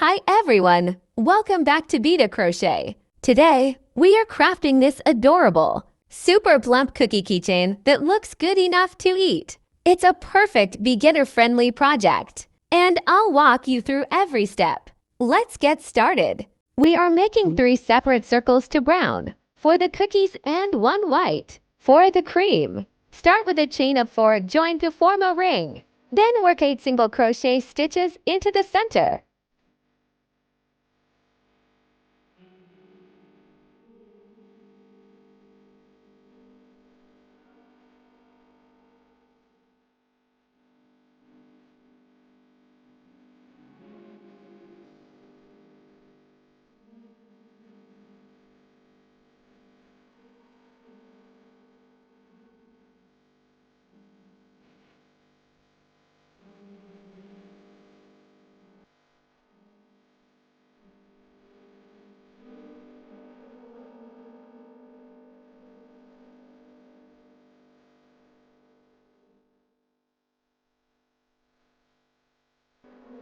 Hi everyone! Welcome back to Bida Crochet. Today, we are crafting this adorable, super plump cookie keychain that looks good enough to eat. It's a perfect beginner-friendly project, and I'll walk you through every step. Let's get started. We are making 3 separate circles to brown for the cookies and 1 white for the cream. Start with a chain of 4 joined to form a ring. Then work 8 single crochet stitches into the center.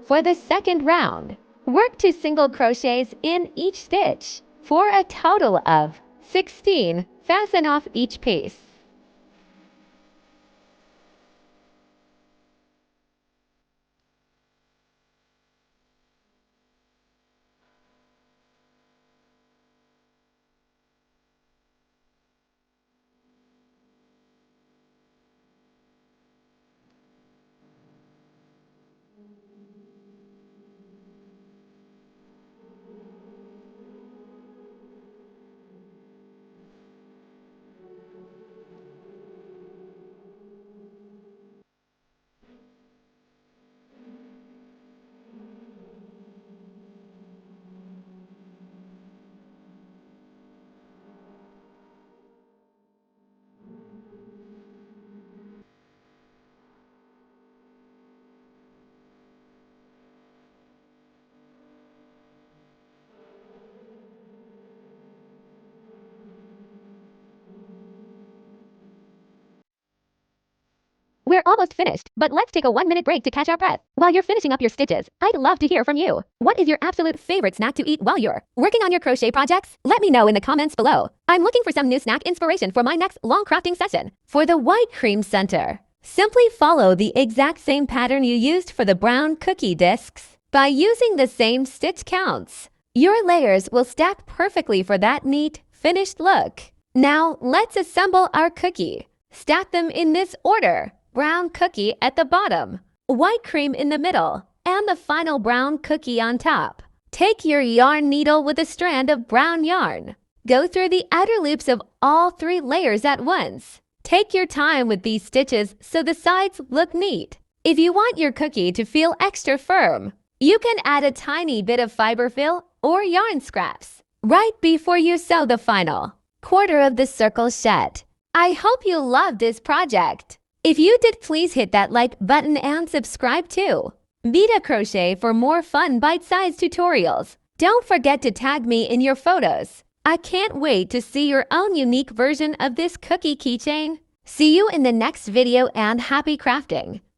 For the second round, work 2 single crochets in each stitch. For a total of 16, fasten off each piece. We're almost finished, but let's take a 1-minute break to catch our breath. While you're finishing up your stitches, I'd love to hear from you. What is your absolute favorite snack to eat while you're working on your crochet projects? Let me know in the comments below. I'm looking for some new snack inspiration for my next long crafting session. For the white cream center, simply follow the exact same pattern you used for the brown cookie discs. By using the same stitch counts, your layers will stack perfectly for that neat, finished look. Now, let's assemble our cookie. Stack them in this order. Brown cookie at the bottom, white cream in the middle, and the final brown cookie on top. Take your yarn needle with a strand of brown yarn. Go through the outer loops of all 3 layers at once. Take your time with these stitches so the sides look neat. If you want your cookie to feel extra firm, you can add a tiny bit of fiber fill or yarn scraps right before you sew the final quarter of the circle shed. I hope you loved this project. If you did, please hit that like button and subscribe too. Bida Crochet for more fun bite-sized tutorials. Don't forget to tag me in your photos. I can't wait to see your own unique version of this cookie keychain. See you in the next video and happy crafting!